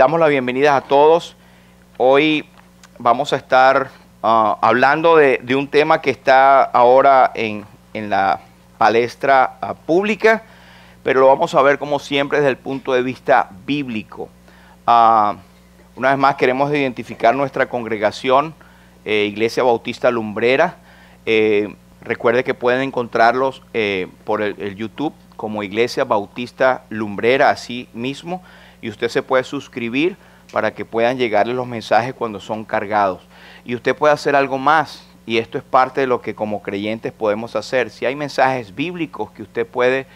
damos la bienvenida a todos. Hoy vamos a estar hablando de un tema que está ahora en la palestra pública, pero lo vamos a ver como siempre desde el punto de vista bíblico. Una vez más queremos identificar nuestra congregación, Iglesia Bautista Lumbrera. Recuerde que pueden encontrarlos por el YouTube como Iglesia Bautista Lumbrera, así mismo, y usted se puede suscribir para que puedan llegarle los mensajes cuando son cargados. Y usted puede hacer algo más, y esto es parte de lo que como creyentes podemos hacer. Si hay mensajes bíblicos que usted puede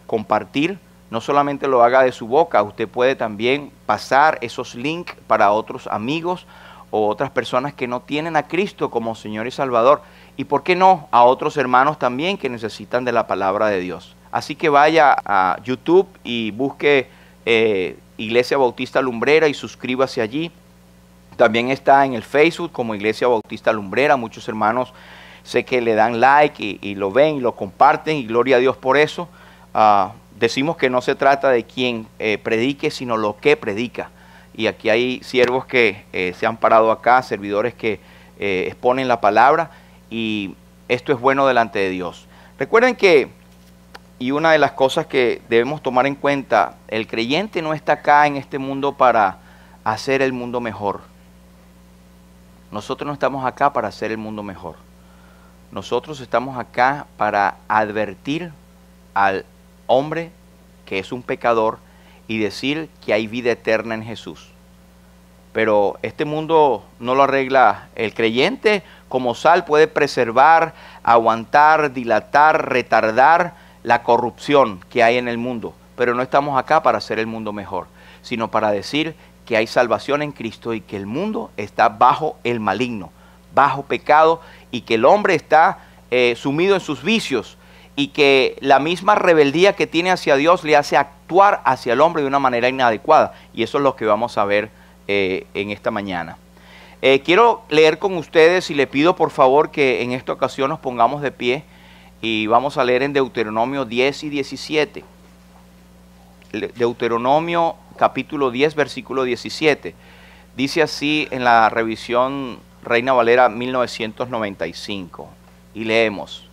compartir, no solamente lo haga de su boca, usted puede también pasar esos links para otros amigos o otras personas que no tienen a Cristo como Señor y Salvador. Y por qué no, a otros hermanos también que necesitan de la palabra de Dios. Así que vaya a YouTube y busque Iglesia Bautista Lumbrera y suscríbase allí. También está en el Facebook como Iglesia Bautista Lumbrera. Muchos hermanos sé que le dan like y lo ven y lo comparten, y gloria a Dios por eso. Decimos que no se trata de quien predique, sino lo que predica. Y aquí hay siervos que se han parado acá, servidores que exponen la palabra, y esto es bueno delante de Dios. Recuerden que, y una de las cosas que debemos tomar en cuenta, el creyente no está acá en este mundo para hacer el mundo mejor. Nosotros no estamos acá para hacer el mundo mejor. Nosotros estamos acá para advertir al hombre que es un pecador y decir que hay vida eterna en Jesús. Pero este mundo no lo arregla. El creyente como sal puede preservar, aguantar, dilatar, retardar la corrupción que hay en el mundo. Pero no estamos acá para hacer el mundo mejor, sino para decir que hay salvación en Cristo y que el mundo está bajo el maligno, bajo pecado, y que el hombre está sumido en sus vicios, y que la misma rebeldía que tiene hacia Dios le hace actuar hacia el hombre de una manera inadecuada. Y eso es lo que vamos a ver en esta mañana. Quiero leer con ustedes y le pido por favor que en esta ocasión nos pongamos de pie y vamos a leer en Deuteronomio 10 y 17. Deuteronomio capítulo 10 versículo 17. Dice así en la revisión Reina Valera 1995, y leemos: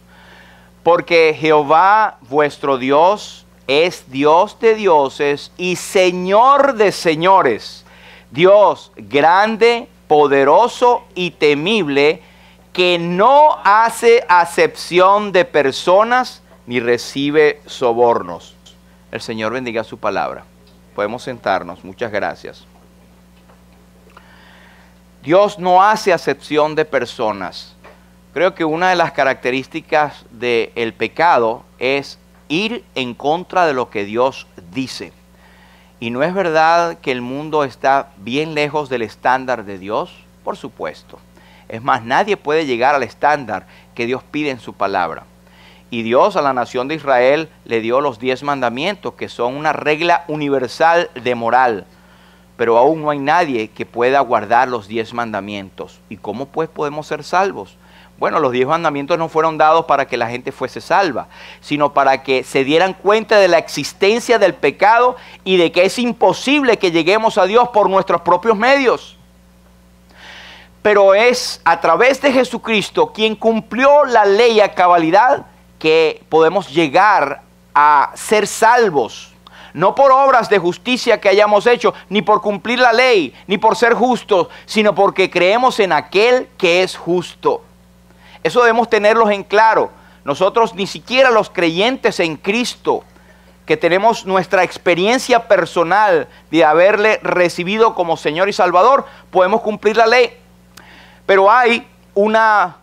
porque Jehová vuestro Dios es Dios de dioses y Señor de señores, Dios grande, poderoso y temible, que no hace acepción de personas ni recibe sobornos. El Señor bendiga su palabra. Podemos sentarnos. Muchas gracias. Dios no hace acepción de personas. Creo que una de las características del pecado es ir en contra de lo que Dios dice. ¿Y no es verdad que el mundo está bien lejos del estándar de Dios? Por supuesto. Es más, nadie puede llegar al estándar que Dios pide en su palabra. Y Dios a la nación de Israel le dio los 10 mandamientos, que son una regla universal de moral. Pero aún no hay nadie que pueda guardar los 10 mandamientos. ¿Y cómo pues podemos ser salvos? Bueno, los 10 mandamientos no fueron dados para que la gente fuese salva, sino para que se dieran cuenta de la existencia del pecado y de que es imposible que lleguemos a Dios por nuestros propios medios. Pero es a través de Jesucristo, quien cumplió la ley a cabalidad, que podemos llegar a ser salvos. No por obras de justicia que hayamos hecho, ni por cumplir la ley, ni por ser justos, sino porque creemos en aquel que es justo. Eso debemos tenerlos en claro. Nosotros, ni siquiera los creyentes en Cristo, que tenemos nuestra experiencia personal de haberle recibido como Señor y Salvador, podemos cumplir la ley. Pero hay una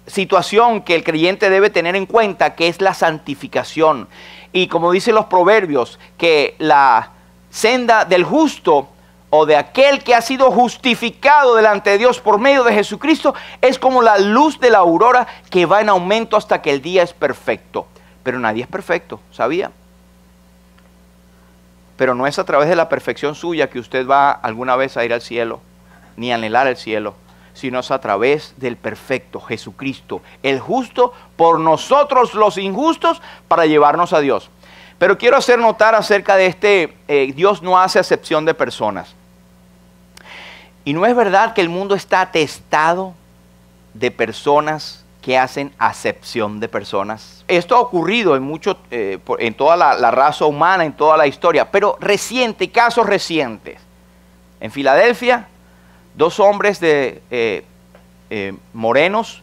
situación que el creyente debe tener en cuenta, que es la santificación. Y como dicen los proverbios, que la senda del justo, o de aquel que ha sido justificado delante de Dios por medio de Jesucristo, es como la luz de la aurora que va en aumento hasta que el día es perfecto. Pero nadie es perfecto, ¿sabía? Pero no es a través de la perfección suya que usted va alguna vez a ir al cielo, ni a anhelar el cielo, sino es a través del perfecto Jesucristo, el justo por nosotros los injustos, para llevarnos a Dios. Pero quiero hacer notar acerca de Dios no hace acepción de personas. Y no es verdad que el mundo está atestado de personas que hacen acepción de personas. Esto ha ocurrido en toda la raza humana, en toda la historia, pero casos recientes. En Filadelfia, 2 hombres morenos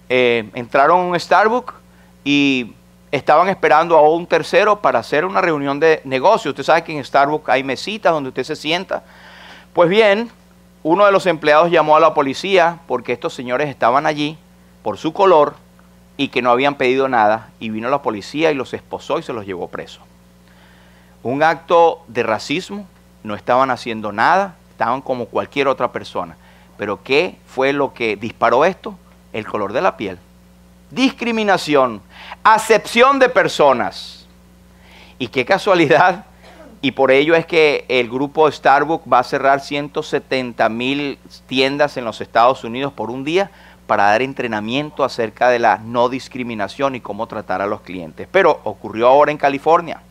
entraron a un Starbucks y estaban esperando a un tercero para hacer una reunión de negocio. Usted sabe que en Starbucks hay mesitas donde usted se sienta. Pues bien, uno de los empleados llamó a la policía porque estos señores estaban allí por su color y que no habían pedido nada, y vino la policía y los esposó y se los llevó presos. Un acto de racismo, no estaban haciendo nada, estaban como cualquier otra persona. Pero ¿qué fue lo que disparó esto? El color de la piel. Discriminación, acepción de personas. Y qué casualidad, y por ello es que el grupo Starbucks va a cerrar 170,000 tiendas en los Estados Unidos por un día para dar entrenamiento acerca de la no discriminación y cómo tratar a los clientes. Pero ocurrió ahora en California.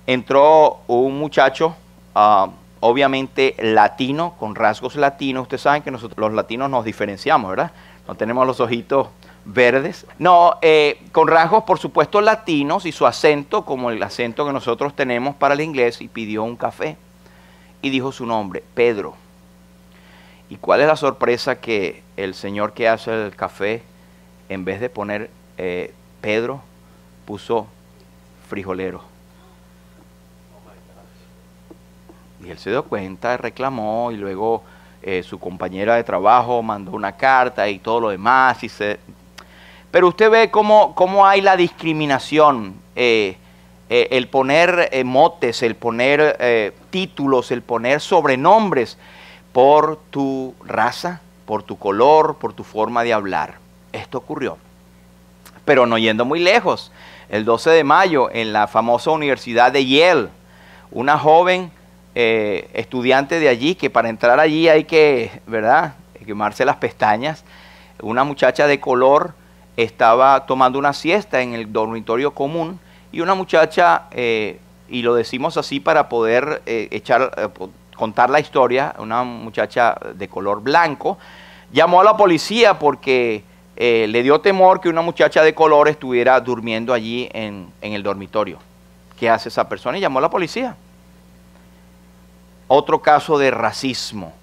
Entró un muchacho, obviamente latino, con rasgos latinos. Ustedes saben que nosotros los latinos nos diferenciamos, ¿verdad? No tenemos los ojitos verdes. No, con rasgos por supuesto latinos y su acento como el acento que nosotros tenemos para el inglés, y pidió un café y dijo su nombre, Pedro. ¿Y cuál es la sorpresa? Que el señor que hace el café, en vez de poner Pedro, puso frijolero. Y él se dio cuenta, reclamó, y luego su compañera de trabajo mandó una carta y todo lo demás. Pero usted ve cómo hay la discriminación, el poner motes, el poner títulos, el poner sobrenombres por tu raza, por tu color, por tu forma de hablar. Esto ocurrió. Pero no yendo muy lejos, el 12 de mayo en la famosa Universidad de Yale, una joven estudiante de allí, que para entrar allí hay que, ¿verdad?, quemarse las pestañas. Una muchacha de color estaba tomando una siesta en el dormitorio común, y una muchacha, y lo decimos así para poder contar la historia, una muchacha de color blanco, llamó a la policía porque le dio temor que una muchacha de color estuviera durmiendo allí en el dormitorio. ¿Qué hace esa persona? Y llamó a la policía. Otro caso de racismo.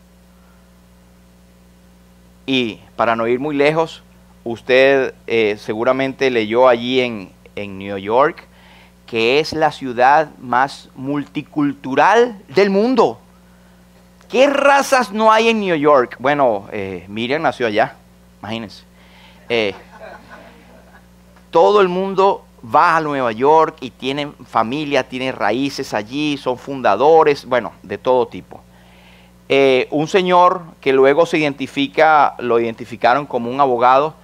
Y para no ir muy lejos, usted seguramente leyó allí en New York, que es la ciudad más multicultural del mundo. ¿Qué razas no hay en New York? Bueno, Miriam nació allá, imagínense. Todo el mundo va a Nueva York y tienen familia, tienen raíces allí, son fundadores, bueno, de todo tipo. Un señor que luego lo identificaron como un abogado,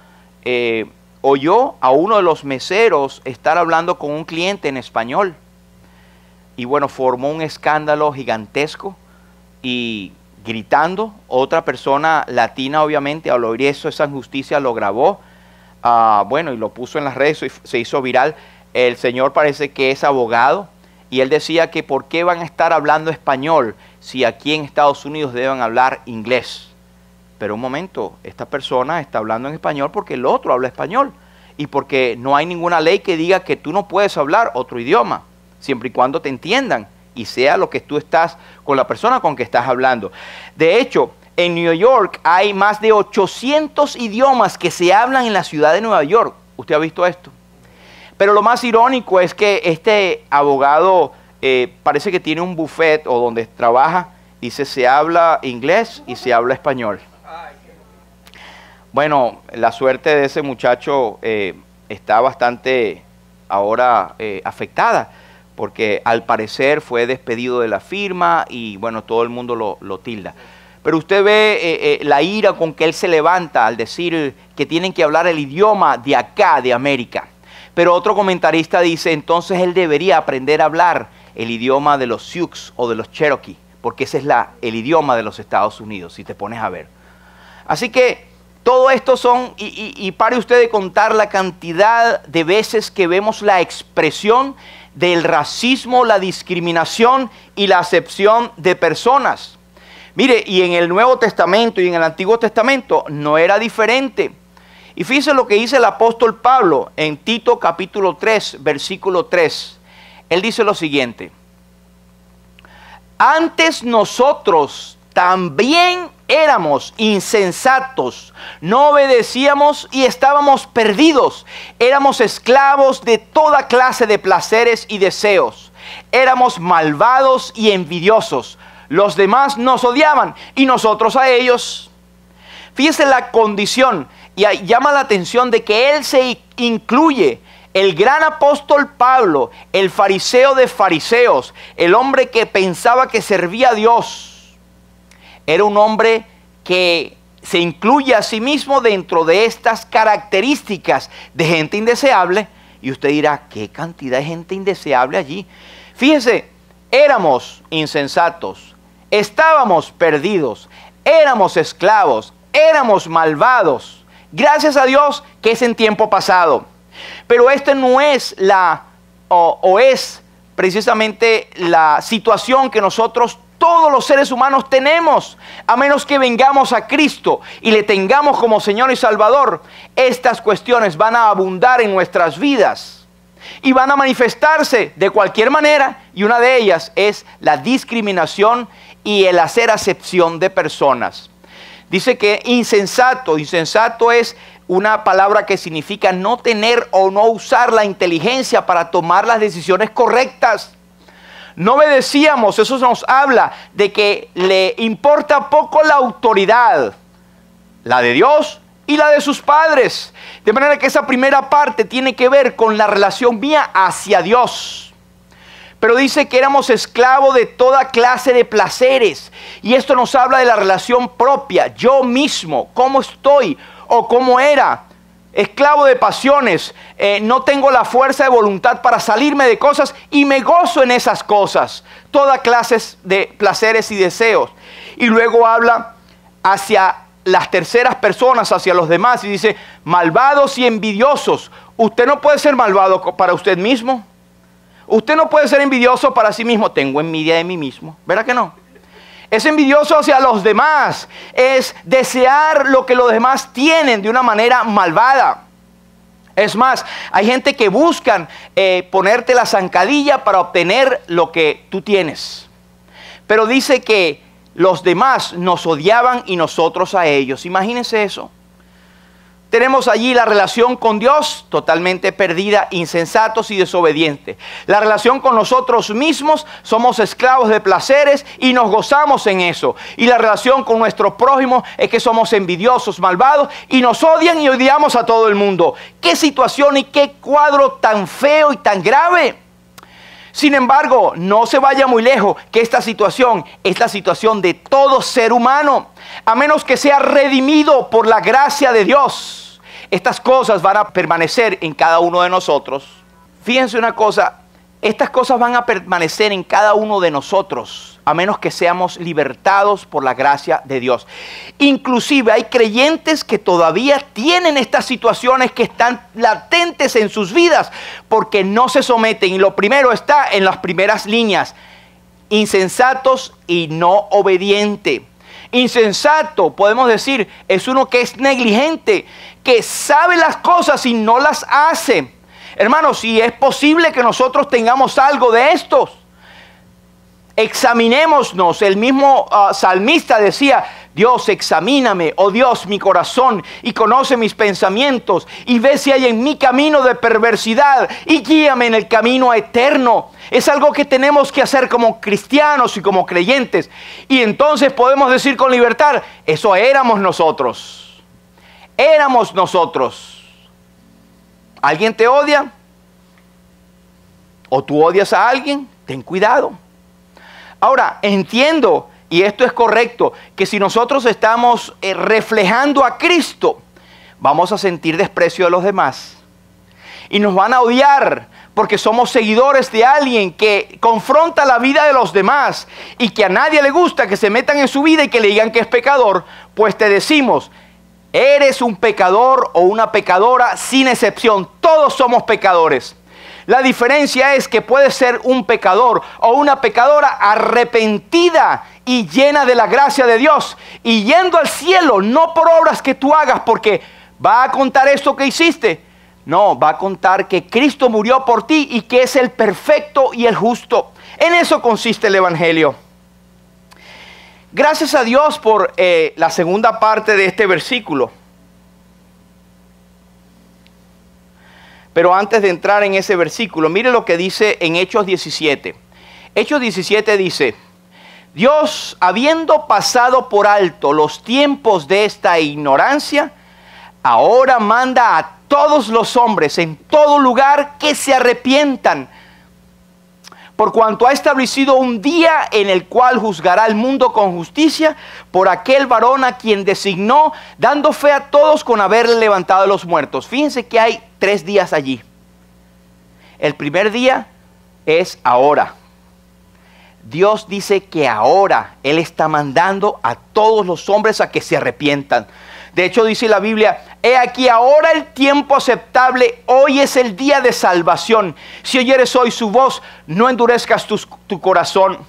oyó a uno de los meseros estar hablando con un cliente en español. Y bueno, formó un escándalo gigantesco y gritando. Otra persona latina, obviamente, al oír eso, esa injusticia, lo grabó. Bueno, y lo puso en las redes, se hizo viral. El señor parece que es abogado, y él decía que por qué van a estar hablando español si aquí en Estados Unidos deben hablar inglés. Pero un momento, esta persona está hablando en español porque el otro habla español, y porque no hay ninguna ley que diga que tú no puedes hablar otro idioma, siempre y cuando te entiendan y sea lo que tú estás con la persona con que estás hablando. De hecho, en New York hay más de 800 idiomas que se hablan en la ciudad de Nueva York. ¿Usted ha visto esto? Pero lo más irónico es que este abogado parece que tiene un buffet o donde trabaja, dice se habla inglés y se habla español. Bueno, la suerte de ese muchacho está bastante ahora afectada, porque al parecer fue despedido de la firma y bueno, todo el mundo lo tilda. Pero usted ve la ira con que él se levanta al decir que tienen que hablar el idioma de acá, de América. Pero otro comentarista dice, entonces él debería aprender a hablar el idioma de los Sioux o de los Cherokee, porque ese es el idioma de los Estados Unidos, si te pones a ver. Así que todo esto son, y pare usted de contar la cantidad de veces que vemos la expresión del racismo, la discriminación y la acepción de personas. Mire, y en el Nuevo Testamento y en el Antiguo Testamento no era diferente. Y fíjense lo que dice el apóstol Pablo en Tito capítulo 3, versículo 3. Él dice lo siguiente: antes nosotros también éramos insensatos, no obedecíamos y estábamos perdidos. Éramos esclavos de toda clase de placeres y deseos. Éramos malvados y envidiosos. Los demás nos odiaban y nosotros a ellos. Fíjese la condición, y llama la atención de que él se incluye. El gran apóstol Pablo, el fariseo de fariseos, el hombre que pensaba que servía a Dios, era un hombre que se incluye a sí mismo dentro de estas características de gente indeseable. Y usted dirá, ¿qué cantidad de gente indeseable allí? Fíjese, éramos insensatos, estábamos perdidos, éramos esclavos, éramos malvados. Gracias a Dios que es en tiempo pasado. Pero esta no es es precisamente la situación que nosotros, todos los seres humanos, tenemos. A menos que vengamos a Cristo y le tengamos como Señor y Salvador, estas cuestiones van a abundar en nuestras vidas y van a manifestarse de cualquier manera. Y una de ellas es la discriminación y el hacer acepción de personas. Dice que insensato es una palabra que significa no tener o no usar la inteligencia para tomar las decisiones correctas. No obedecíamos, eso nos habla de que le importa poco la autoridad, la de Dios y la de sus padres. De manera que esa primera parte tiene que ver con la relación mía hacia Dios. Pero dice que éramos esclavos de toda clase de placeres. Y esto nos habla de la relación propia, yo mismo, cómo estoy o cómo era. Esclavo de pasiones, no tengo la fuerza de voluntad para salirme de cosas y me gozo en esas cosas. Toda clase de placeres y deseos. Y luego habla hacia las terceras personas, hacia los demás, y dice, malvados y envidiosos. Usted no puede ser malvado para usted mismo. Usted no puede ser envidioso para sí mismo. Tengo envidia de mí mismo. ¿Verdad que no? Es envidioso hacia los demás. Es desear lo que los demás tienen de una manera malvada. Es más, hay gente que buscan ponerte la zancadilla para obtener lo que tú tienes. Pero dice que los demás nos odiaban y nosotros a ellos. Imagínense eso. Tenemos allí la relación con Dios totalmente perdida, insensatos y desobedientes. La relación con nosotros mismos, somos esclavos de placeres y nos gozamos en eso. Y la relación con nuestro prójimo es que somos envidiosos, malvados y nos odian y odiamos a todo el mundo. ¡Qué situación y qué cuadro tan feo y tan grave! Sin embargo, no se vaya muy lejos, que esta situación es la situación de todo ser humano. A menos que sea redimido por la gracia de Dios, estas cosas van a permanecer en cada uno de nosotros. Fíjense una cosa, estas cosas van a permanecer en cada uno de nosotros, a menos que seamos libertados por la gracia de Dios. Inclusive hay creyentes que todavía tienen estas situaciones que están latentes en sus vidas, porque no se someten. Y lo primero está en las primeras líneas: insensatos y no obedientes. Insensato, podemos decir, es uno que es negligente, que sabe las cosas y no las hace. Hermanos, si es posible que nosotros tengamos algo de estos, examinémonos. El mismo salmista decía, Dios, examíname, oh Dios, mi corazón, y conoce mis pensamientos, y ve si hay en mí camino de perversidad, y guíame en el camino eterno. Es algo que tenemos que hacer como cristianos y como creyentes. Y entonces podemos decir con libertad, eso éramos nosotros. Éramos nosotros. ¿Alguien te odia? ¿O tú odias a alguien? Ten cuidado. Ahora, entiendo, y esto es correcto, que si nosotros estamos reflejando a Cristo, vamos a sentir desprecio de los demás. Y nos van a odiar porque somos seguidores de alguien que confronta la vida de los demás y que a nadie le gusta que se metan en su vida y que le digan que es pecador. Pues te decimos, eres un pecador o una pecadora sin excepción. Todos somos pecadores. La diferencia es que puedes ser un pecador o una pecadora arrepentida y llena de la gracia de Dios y yendo al cielo, no por obras que tú hagas, porque va a contar esto que hiciste. No, va a contar que Cristo murió por ti y que es el perfecto y el justo. En eso consiste el Evangelio. Gracias a Dios por la segunda parte de este versículo. Pero antes de entrar en ese versículo, mire lo que dice en Hechos 17. Hechos 17 dice: Dios, habiendo pasado por alto los tiempos de esta ignorancia, ahora manda a todos los hombres en todo lugar que se arrepientan, por cuanto ha establecido un día en el cual juzgará al mundo con justicia por aquel varón a quien designó, dando fe a todos con haberle levantado de los muertos. Fíjense que hay 3 días allí. El primer día es ahora. Dios dice que ahora Él está mandando a todos los hombres a que se arrepientan. De hecho, dice la Biblia: he aquí ahora el tiempo aceptable, hoy es el día de salvación. Si oyeres hoy su voz, no endurezcas tu corazón.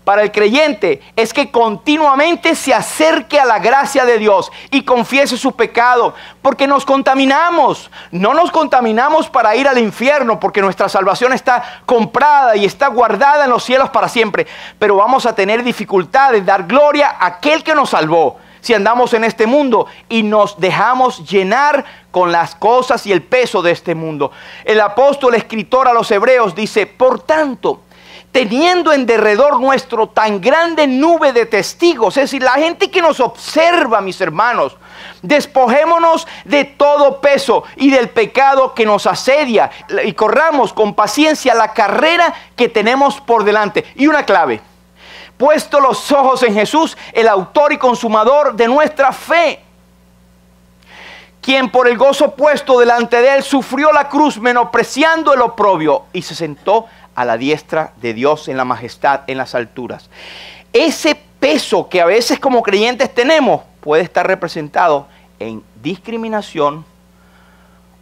Para el creyente es que continuamente se acerque a la gracia de Dios y confiese su pecado, porque nos contaminamos. No nos contaminamos para ir al infierno, porque nuestra salvación está comprada y está guardada en los cielos para siempre. Pero vamos a tener dificultad en dar gloria a aquel que nos salvó, si andamos en este mundo y nos dejamos llenar con las cosas y el peso de este mundo. El apóstol escritor a los Hebreos dice: por tanto, teniendo en derredor nuestro tan grande nube de testigos, es decir, la gente que nos observa, mis hermanos, despojémonos de todo peso y del pecado que nos asedia y corramos con paciencia la carrera que tenemos por delante. Y una clave: puesto los ojos en Jesús, el autor y consumador de nuestra fe, quien por el gozo puesto delante de él sufrió la cruz, menospreciando el oprobio, y se sentó a la diestra de Dios en la majestad, en las alturas. Ese peso que a veces como creyentes tenemos puede estar representado en discriminación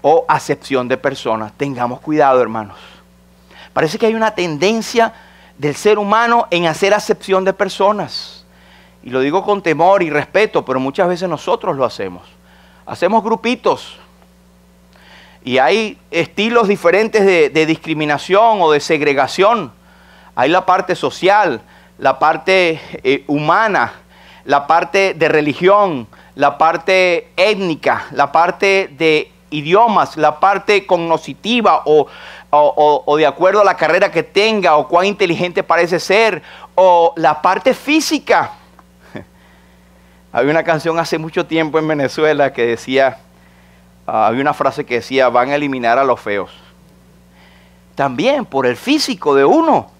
o acepción de personas. Tengamos cuidado, hermanos. Parece que hay una tendencia del ser humano en hacer acepción de personas. Y lo digo con temor y respeto, pero muchas veces nosotros lo hacemos. Hacemos grupitos. Y hay estilos diferentes de discriminación o de segregación. Hay la parte social, la parte humana, la parte de religión, la parte étnica, la parte de idiomas, la parte cognitiva o de acuerdo a la carrera que tenga o cuán inteligente parece ser, o la parte física. Había una canción hace mucho tiempo en Venezuela que decía, había una frase que decía: van a eliminar a los feos. También por el físico de uno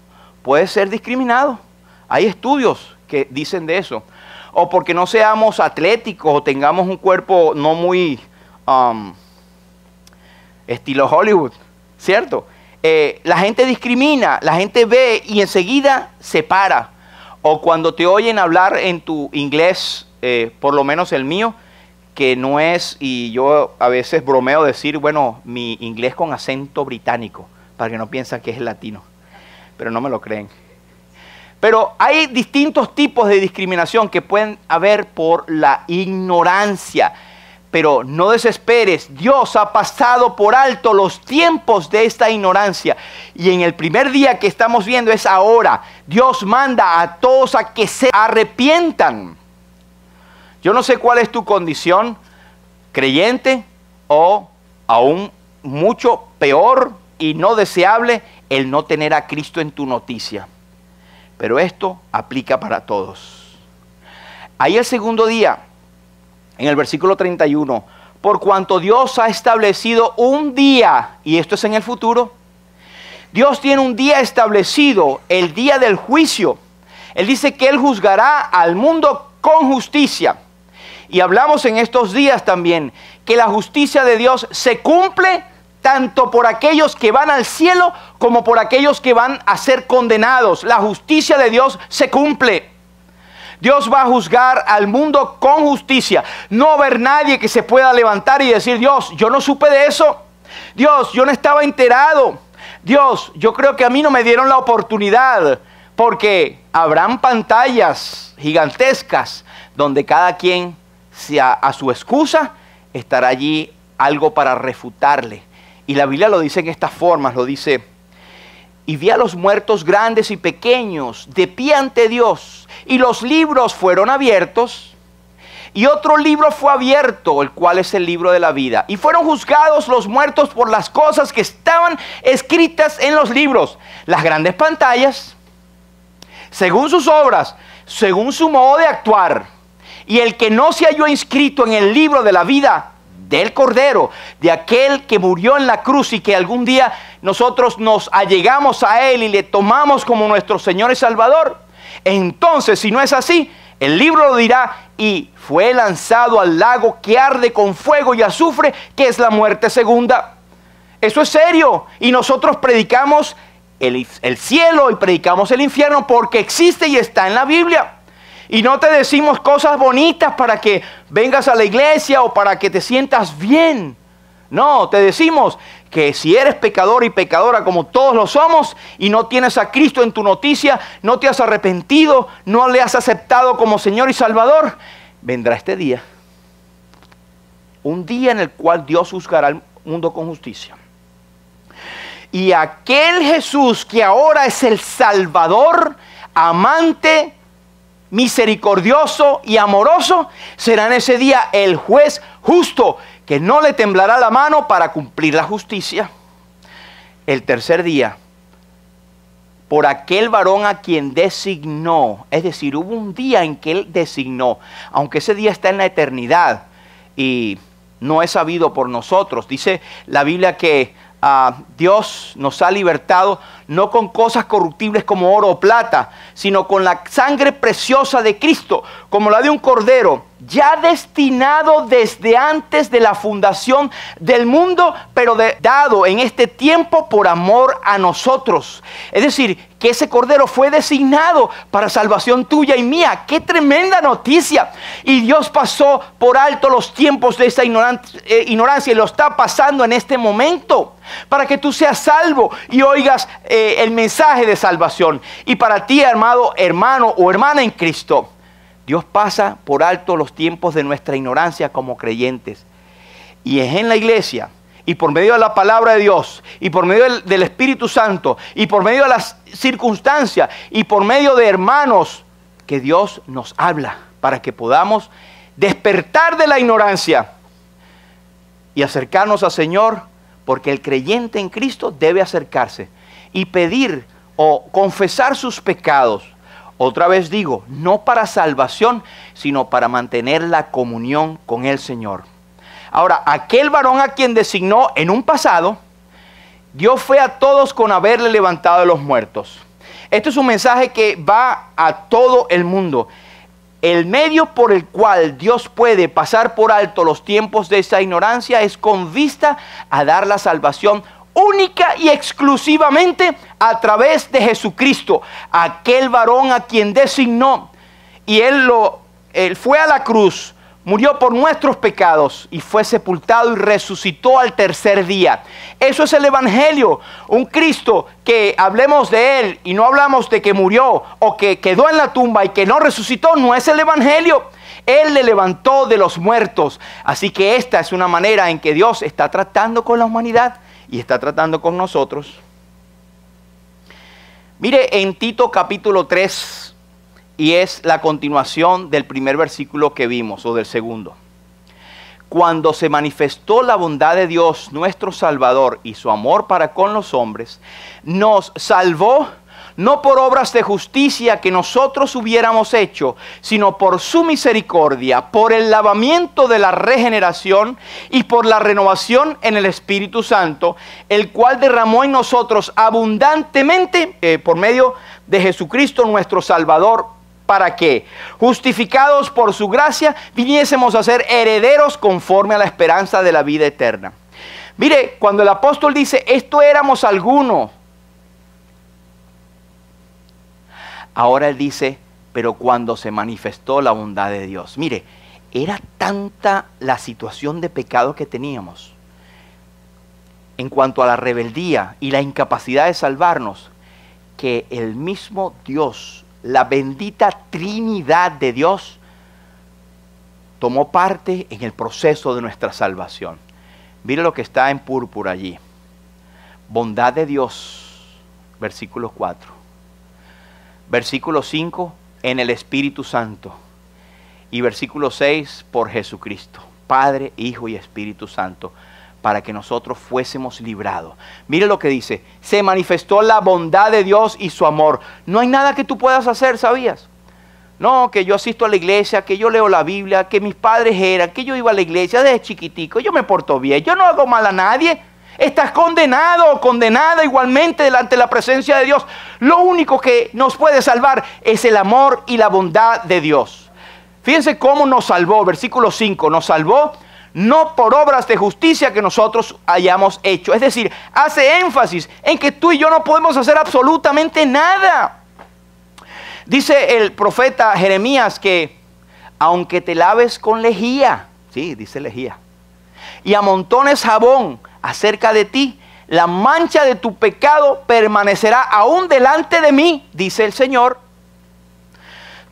puede ser discriminado. Hay estudios que dicen de eso. O porque no seamos atléticos o tengamos un cuerpo no muy estilo Hollywood, ¿cierto? La gente discrimina, la gente ve y enseguida separa. O cuando te oyen hablar en tu inglés, por lo menos el mío, que no es, y yo a veces bromeo decir, bueno, mi inglés con acento británico, para que no piensen que es latino, pero no me lo creen. Pero hay distintos tipos de discriminación que pueden haber por la ignorancia. Pero no desesperes, Dios ha pasado por alto los tiempos de esta ignorancia. Y en el primer día que estamos viendo es ahora. Dios manda a todos a que se arrepientan. Yo no sé cuál es tu condición, creyente, o aún mucho peor y no deseable, el no tener a Cristo en tu noticia. Pero esto aplica para todos. Ahí el segundo día, en el versículo 31, por cuanto Dios ha establecido un día, y esto es en el futuro, Dios tiene un día establecido, el día del juicio. Él dice que Él juzgará al mundo con justicia. Y hablamos en estos días también que la justicia de Dios se cumple tanto por aquellos que van al cielo como por aquellos que van a ser condenados. La justicia de Dios se cumple. Dios va a juzgar al mundo con justicia. No va a haber nadie que se pueda levantar y decir: Dios, yo no supe de eso. Dios, yo no estaba enterado. Dios, yo creo que a mí no me dieron la oportunidad, porque habrán pantallas gigantescas donde cada quien, a su excusa, estará allí algo para refutarle. Y la Biblia lo dice en estas formas, lo dice: y vi a los muertos grandes y pequeños de pie ante Dios, y los libros fueron abiertos, y otro libro fue abierto, el cual es el libro de la vida. Y fueron juzgados los muertos por las cosas que estaban escritas en los libros. Las grandes pantallas, según sus obras, según su modo de actuar. Y el que no se halló inscrito en el libro de la vida del Cordero, de aquel que murió en la cruz y que algún día nosotros nos allegamos a Él y le tomamos como nuestro Señor y Salvador. Entonces, si no es así, el libro lo dirá: y fue lanzado al lago que arde con fuego y azufre, que es la muerte segunda. Eso es serio. Y nosotros predicamos el cielo y predicamos el infierno porque existe y está en la Biblia. Y no te decimos cosas bonitas para que vengas a la iglesia o para que te sientas bien. No, te decimos que si eres pecador y pecadora como todos lo somos y no tienes a Cristo en tu noticia, no te has arrepentido, no le has aceptado como Señor y Salvador, vendrá este día. Un día en el cual Dios juzgará al mundo con justicia. Y aquel Jesús que ahora es el Salvador, amante, misericordioso y amoroso, será en ese día el juez justo, que no le temblará la mano para cumplir la justicia. El tercer día, por aquel varón a quien designó, es decir, hubo un día en que Él designó, aunque ese día está en la eternidad y no es sabido por nosotros. Dice la Biblia que Dios nos ha libertado no con cosas corruptibles como oro o plata, sino con la sangre preciosa de Cristo, como la de un cordero, ya destinado desde antes de la fundación del mundo, pero dado en este tiempo por amor a nosotros. Es decir, que ese cordero fue designado para salvación tuya y mía. ¡Qué tremenda noticia! Y Dios pasó por alto los tiempos de esa ignorancia y lo está pasando en este momento, para que tú seas salvo y oigas el mensaje de salvación. Y para ti, hermano o hermana en Cristo, Dios pasa por alto los tiempos de nuestra ignorancia como creyentes. Y es en la iglesia, y por medio de la palabra de Dios, y por medio del Espíritu Santo, y por medio de las circunstancias, y por medio de hermanos, que Dios nos habla para que podamos despertar de la ignorancia y acercarnos al Señor, porque el creyente en Cristo debe acercarse y pedir o confesar sus pecados. Otra vez digo, no para salvación, sino para mantener la comunión con el Señor. Ahora, aquel varón a quien designó en un pasado, Dios fue a todos con haberle levantado de los muertos. Este es un mensaje que va a todo el mundo. El medio por el cual Dios puede pasar por alto los tiempos de esa ignorancia es con vista a dar la salvación única y exclusivamente a través de Jesucristo, aquel varón a quien designó. Y Él fue a la cruz, murió por nuestros pecados y fue sepultado y resucitó al tercer día. Eso es el Evangelio. Un Cristo que hablemos de Él y no hablamos de que murió o que quedó en la tumba y que no resucitó, no es el Evangelio. Él le levantó de los muertos. Así que esta es una manera en que Dios está tratando con la humanidad y está tratando con nosotros. Mire en Tito capítulo 3, y es la continuación del primer versículo que vimos, o del segundo. Cuando se manifestó la bondad de Dios, nuestro Salvador, y su amor para con los hombres, nos salvó no por obras de justicia que nosotros hubiéramos hecho, sino por su misericordia, por el lavamiento de la regeneración y por la renovación en el Espíritu Santo, el cual derramó en nosotros abundantemente por medio de Jesucristo nuestro Salvador, para que, justificados por su gracia, viniésemos a ser herederos conforme a la esperanza de la vida eterna. Mire, cuando el apóstol dice, esto éramos algunos, ahora él dice, pero cuando se manifestó la bondad de Dios. Mire, era tanta la situación de pecado que teníamos, en cuanto a la rebeldía y la incapacidad de salvarnos, que el mismo Dios, la bendita Trinidad de Dios, tomó parte en el proceso de nuestra salvación. Mire lo que está en púrpura allí. Bondad de Dios, versículo 4. Versículo 5, en el Espíritu Santo. Y versículo 6, por Jesucristo, Padre, Hijo y Espíritu Santo, para que nosotros fuésemos librados. Mire lo que dice, se manifestó la bondad de Dios y su amor. No hay nada que tú puedas hacer, ¿sabías? No, que yo asisto a la iglesia, que yo leo la Biblia, que mis padres eran, que yo iba a la iglesia desde chiquitico, yo me porto bien, yo no hago mal a nadie. Estás condenado o condenada igualmente delante de la presencia de Dios. Lo único que nos puede salvar es el amor y la bondad de Dios. Fíjense cómo nos salvó, versículo 5, nos salvó no por obras de justicia que nosotros hayamos hecho. Es decir, hace énfasis en que tú y yo no podemos hacer absolutamente nada. Dice el profeta Jeremías que aunque te laves con lejía, sí, dice lejía, y amontones jabón acerca de ti, la mancha de tu pecado permanecerá aún delante de mí, dice el Señor.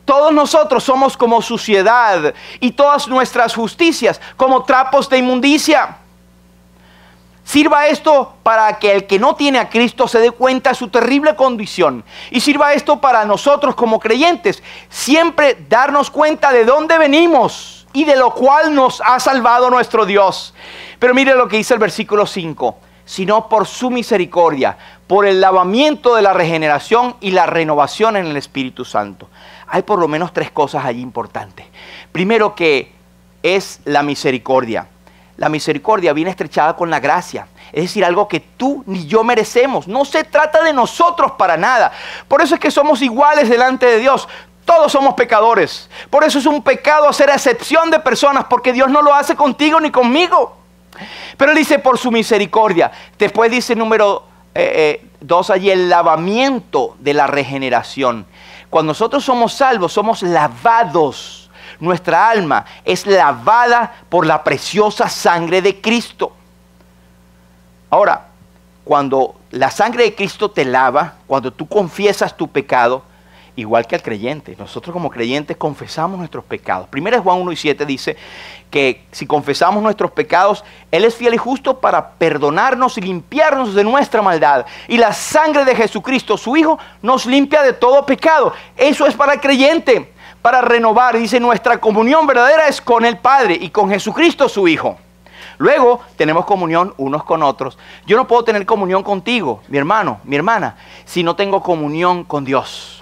Todos nosotros somos como suciedad y todas nuestras justicias como trapos de inmundicia. Sirva esto para que el que no tiene a Cristo se dé cuenta de su terrible condición. Y sirva esto para nosotros como creyentes, siempre darnos cuenta de dónde venimos y de lo cual nos ha salvado nuestro Dios. Pero mire lo que dice el versículo 5. Sino por su misericordia, por el lavamiento de la regeneración y la renovación en el Espíritu Santo. Hay por lo menos 3 cosas allí importantes. Primero, que es la misericordia. La misericordia viene estrechada con la gracia. Es decir, algo que tú ni yo merecemos. No se trata de nosotros para nada. Por eso es que somos iguales delante de Dios. Todos somos pecadores. Por eso es un pecado hacer excepción de personas, porque Dios no lo hace contigo ni conmigo. Pero él dice por su misericordia. Después dice número 2 allí, el lavamiento de la regeneración. Cuando nosotros somos salvos, somos lavados. Nuestra alma es lavada por la preciosa sangre de Cristo. Ahora, cuando la sangre de Cristo te lava, cuando tú confiesas tu pecado, igual que al creyente, nosotros como creyentes confesamos nuestros pecados. 1 Juan 1:7 dice que si confesamos nuestros pecados, Él es fiel y justo para perdonarnos y limpiarnos de nuestra maldad. Y la sangre de Jesucristo, su Hijo, nos limpia de todo pecado. Eso es para el creyente, para renovar. Dice, nuestra comunión verdadera es con el Padre y con Jesucristo, su Hijo. Luego tenemos comunión unos con otros. Yo no puedo tener comunión contigo, mi hermano, mi hermana, si no tengo comunión con Dios.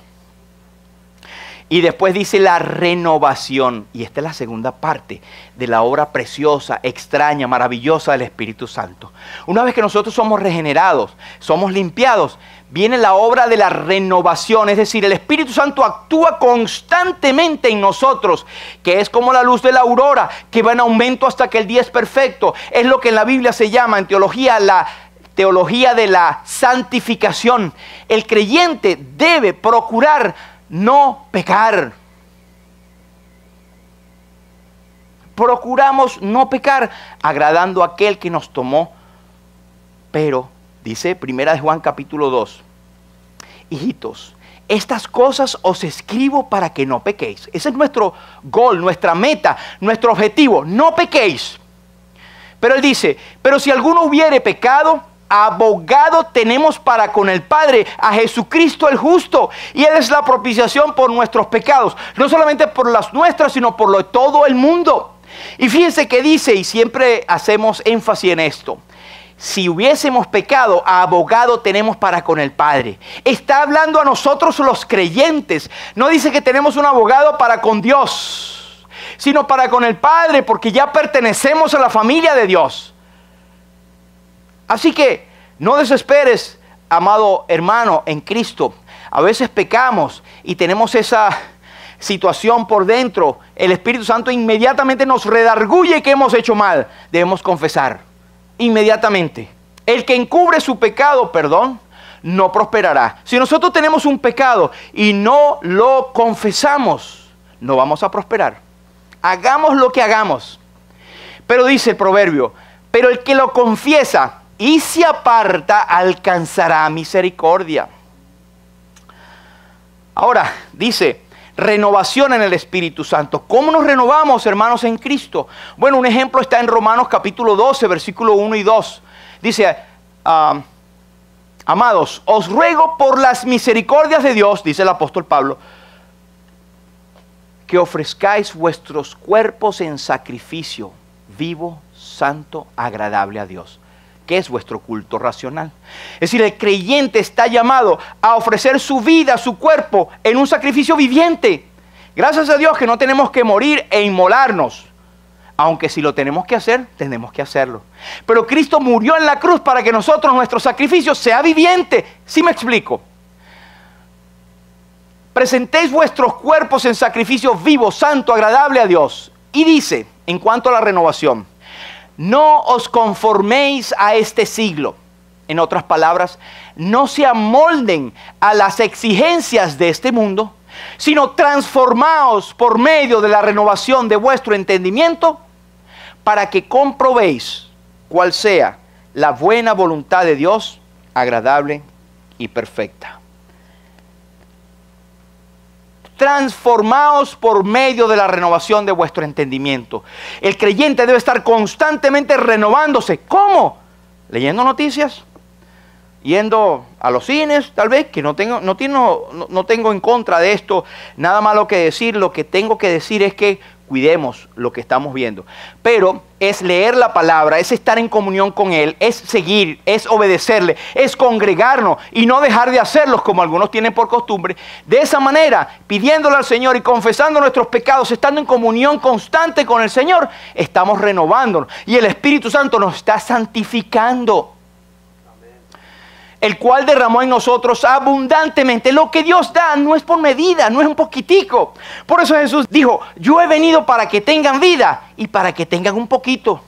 Y después dice la renovación. Y esta es la segunda parte de la obra preciosa, extraña, maravillosa del Espíritu Santo. Una vez que nosotros somos regenerados, somos limpiados, viene la obra de la renovación. Es decir, el Espíritu Santo actúa constantemente en nosotros, que es como la luz de la aurora, que va en aumento hasta que el día es perfecto. Es lo que en la Biblia se llama en teología la teología de la santificación. El creyente debe procurar no pecar. Procuramos no pecar, agradando a aquel que nos tomó. Pero, dice 1 Juan capítulo 2, hijitos, estas cosas os escribo para que no pequéis. Ese es nuestro gol, nuestra meta, nuestro objetivo, no pequéis. Pero él dice, pero si alguno hubiere pecado, abogado tenemos para con el Padre, a Jesucristo el justo, y Él es la propiciación por nuestros pecados, no solamente por las nuestras, sino por lo de todo el mundo. Y fíjense que dice, y siempre hacemos énfasis en esto, si hubiésemos pecado, abogado tenemos para con el Padre. Está hablando a nosotros los creyentes. No dice que tenemos un abogado para con Dios, sino para con el Padre, porque ya pertenecemos a la familia de Dios. Así que no desesperes, amado hermano en Cristo. A veces pecamos y tenemos esa situación por dentro. El Espíritu Santo inmediatamente nos redarguye que hemos hecho mal. Debemos confesar inmediatamente. El que encubre su pecado, no prosperará. Si nosotros tenemos un pecado y no lo confesamos, no vamos a prosperar. Hagamos lo que hagamos. Pero dice el proverbio, pero el que lo confiesa y se aparta, alcanzará misericordia. Ahora, dice, renovación en el Espíritu Santo. ¿Cómo nos renovamos, hermanos, en Cristo? Bueno, un ejemplo está en Romanos capítulo 12, versículo 1 y 2. Dice, amados, os ruego por las misericordias de Dios, dice el apóstol Pablo, que ofrezcáis vuestros cuerpos en sacrificio vivo, santo, agradable a Dios, que es vuestro culto racional. Es decir, el creyente está llamado a ofrecer su vida, su cuerpo, en un sacrificio viviente. Gracias a Dios que no tenemos que morir e inmolarnos. Aunque si lo tenemos que hacer, tenemos que hacerlo. Pero Cristo murió en la cruz para que nosotros, nuestro sacrificio, sea viviente. ¿Sí me explico? Presentéis vuestros cuerpos en sacrificio vivo, santo, agradable a Dios. Y dice, en cuanto a la renovación, no os conforméis a este siglo. En otras palabras, no se amolden a las exigencias de este mundo, sino transformaos por medio de la renovación de vuestro entendimiento, para que comprobéis cuál sea la buena voluntad de Dios, agradable y perfecta. Transformaos por medio de la renovación de vuestro entendimiento. El creyente debe estar constantemente renovándose. ¿Cómo? Leyendo noticias, yendo a los cines, tal vez, que no tengo en contra de esto nada malo que decir. Lo que tengo que decir es que cuidemos lo que estamos viendo. Pero es leer la palabra, es estar en comunión con Él, es seguir, es obedecerle, es congregarnos y no dejar de hacerlos como algunos tienen por costumbre. De esa manera, pidiéndole al Señor y confesando nuestros pecados, estando en comunión constante con el Señor, estamos renovándonos. Y el Espíritu Santo nos está santificando, el cual derramó en nosotros abundantemente. Lo que Dios da no es por medida, no es un poquitico. Por eso Jesús dijo, yo he venido para que tengan vida y para que tengan un poquito,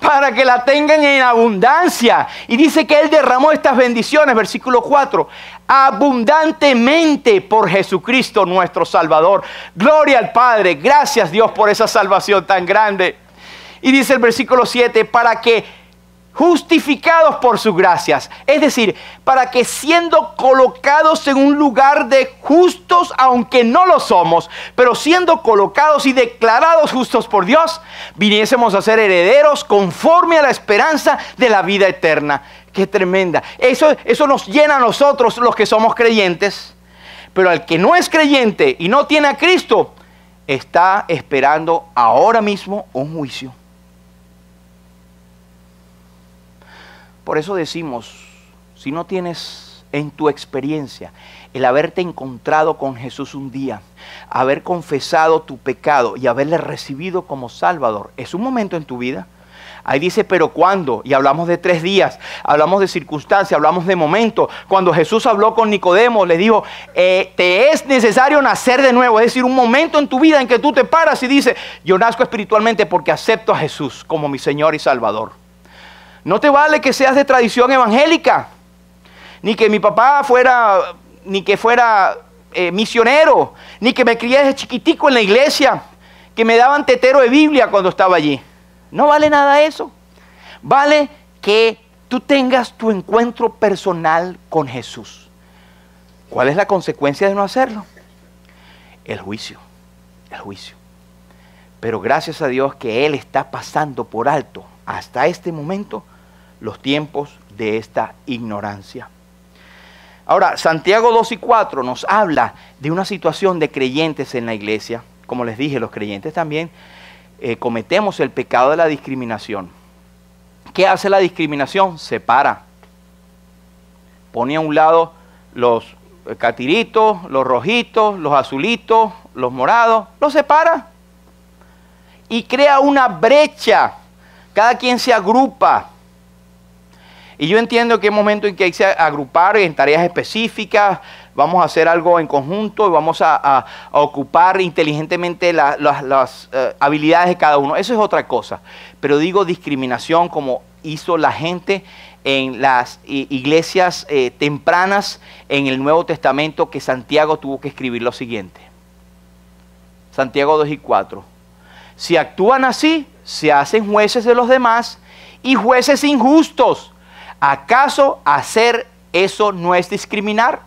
para que la tengan en abundancia. Y dice que Él derramó estas bendiciones, versículo 4, abundantemente por Jesucristo nuestro Salvador. Gloria al Padre, gracias Dios por esa salvación tan grande. Y dice el versículo 7, para que justificados por sus gracias, es decir, para que siendo colocados en un lugar de justos, aunque no lo somos, pero siendo colocados y declarados justos por Dios, viniésemos a ser herederos conforme a la esperanza de la vida eterna. ¡Qué tremenda! Eso nos llena a nosotros los que somos creyentes, pero al que no es creyente y no tiene a Cristo, está esperando ahora mismo un juicio. Por eso decimos, si no tienes en tu experiencia el haberte encontrado con Jesús un día, haber confesado tu pecado y haberle recibido como Salvador, es un momento en tu vida. Ahí dice, pero ¿cuándo? Y hablamos de 3 días, hablamos de circunstancia, hablamos de momento. Cuando Jesús habló con Nicodemo, le dijo, te es necesario nacer de nuevo. Es decir, un momento en tu vida en que tú te paras y dices, yo nazco espiritualmente porque acepto a Jesús como mi Señor y Salvador. No te vale que seas de tradición evangélica, ni que mi papá fuera, ni que fuera misionero, ni que me crié desde chiquitico en la iglesia, que me daban tetero de Biblia cuando estaba allí. No vale nada eso. Vale que tú tengas tu encuentro personal con Jesús. ¿Cuál es la consecuencia de no hacerlo? El juicio, el juicio. Pero gracias a Dios que Él está pasando por alto hasta este momento los tiempos de esta ignorancia. Ahora, Santiago 2 y 4 nos habla de una situación de creyentes en la iglesia. Como les dije, los creyentes también cometemos el pecado de la discriminación. ¿Qué hace la discriminación? Separa. Pone a un lado los catiritos, los rojitos, los azulitos, los morados, los separa. Y crea una brecha. Cada quien se agrupa. Y yo entiendo que hay momentos en que hay que agrupar en tareas específicas, vamos a hacer algo en conjunto y vamos a ocupar inteligentemente las habilidades de cada uno. Eso es otra cosa. Pero digo discriminación como hizo la gente en las iglesias tempranas en el Nuevo Testamento, que Santiago tuvo que escribir lo siguiente. Santiago 2 y 4. Si actúan así, se hacen jueces de los demás y jueces injustos. ¿Acaso hacer eso no es discriminar?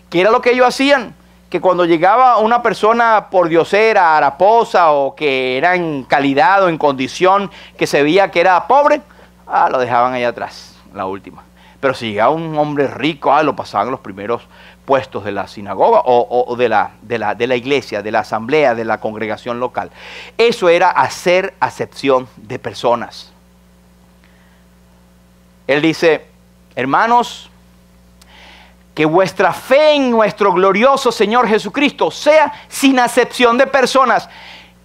¿Qué era lo que ellos hacían? Que cuando llegaba una persona pordiosera, haraposa o que era en calidad o en condición que se veía que era pobre, lo dejaban allá atrás, la última. Pero si llegaba un hombre rico, lo pasaban a los primeros puestos de la sinagoga o de la iglesia, de la asamblea, de la congregación local. Eso era hacer acepción de personas. Él dice, hermanos, que vuestra fe en nuestro glorioso Señor Jesucristo sea sin acepción de personas.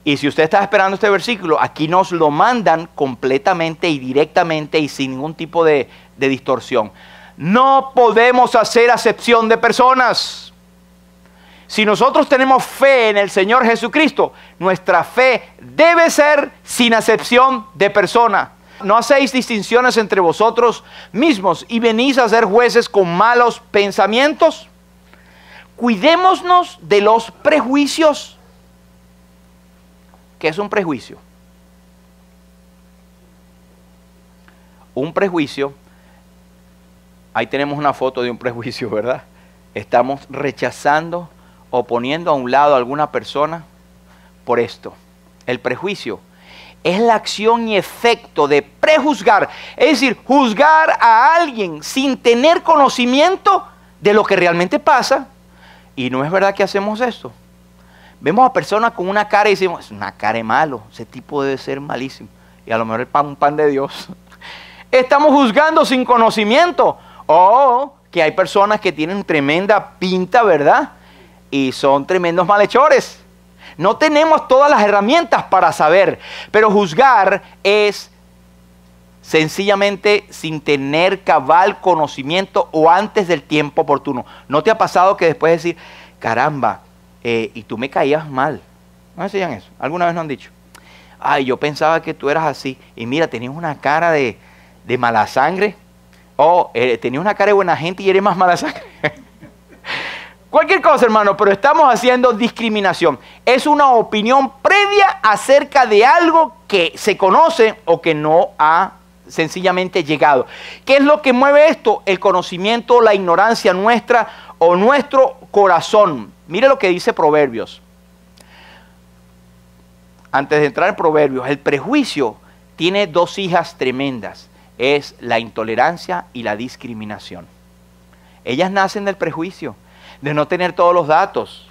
Y si usted está esperando este versículo, aquí nos lo mandan completamente y directamente y sin ningún tipo de distorsión. No podemos hacer acepción de personas. Si nosotros tenemos fe en el Señor Jesucristo, nuestra fe debe ser sin acepción de persona. No hacéis distinciones entre vosotros mismos y venís a ser jueces con malos pensamientos. Cuidémonos de los prejuicios. ¿Qué es un prejuicio? Un prejuicio, ahí tenemos una foto de un prejuicio, ¿verdad? Estamos rechazando o poniendo a un lado a alguna persona por esto. El prejuicio es la acción y efecto de prejuzgar, es decir, juzgar a alguien sin tener conocimiento de lo que realmente pasa. Y no es verdad que hacemos esto. Vemos a personas con una cara y decimos, es una cara de malo, ese tipo debe ser malísimo. Y a lo mejor es un pan de Dios. Estamos juzgando sin conocimiento. O que hay personas que tienen tremenda pinta, ¿verdad? Y son tremendos malhechores. No tenemos todas las herramientas para saber, pero juzgar es sencillamente sin tener cabal conocimiento o antes del tiempo oportuno. ¿No te ha pasado que después de decir, caramba, y tú me caías mal? ¿No decían eso? ¿Alguna vez no han dicho? Ay, yo pensaba que tú eras así, y mira, tenías una cara de mala sangre, o tenías una cara de buena gente y eres más mala sangre. Cualquier cosa, hermano, pero estamos haciendo discriminación. Es una opinión previa acerca de algo que se conoce o que no ha sencillamente llegado. ¿Qué es lo que mueve esto? El conocimiento, la ignorancia nuestra o nuestro corazón. Mire lo que dice Proverbios. Antes de entrar en Proverbios, el prejuicio tiene dos hijas tremendas. Es la intolerancia y la discriminación. Ellas nacen del prejuicio, de no tener todos los datos.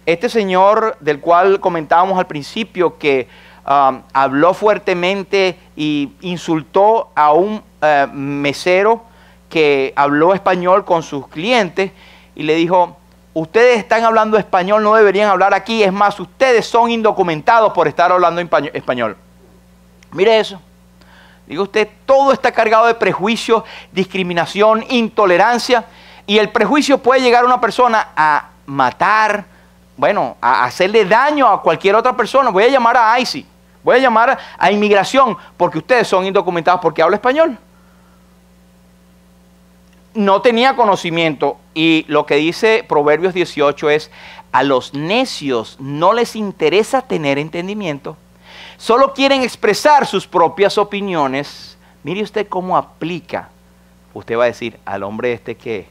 Este señor del cual comentábamos al principio que habló fuertemente y insultó a un mesero que habló español con sus clientes y le dijo, ustedes están hablando español, no deberían hablar aquí, es más, ustedes son indocumentados por estar hablando español. Mire eso. Digo usted, todo está cargado de prejuicio, discriminación, intolerancia. Y el prejuicio puede llegar a una persona a matar, bueno, a hacerle daño a cualquier otra persona. Voy a llamar a ICE, voy a llamar a inmigración porque ustedes son indocumentados porque hablo español. No tenía conocimiento y lo que dice Proverbios 18 es, a los necios no les interesa tener entendimiento, solo quieren expresar sus propias opiniones. Mire usted cómo aplica. Usted va a decir, al hombre este que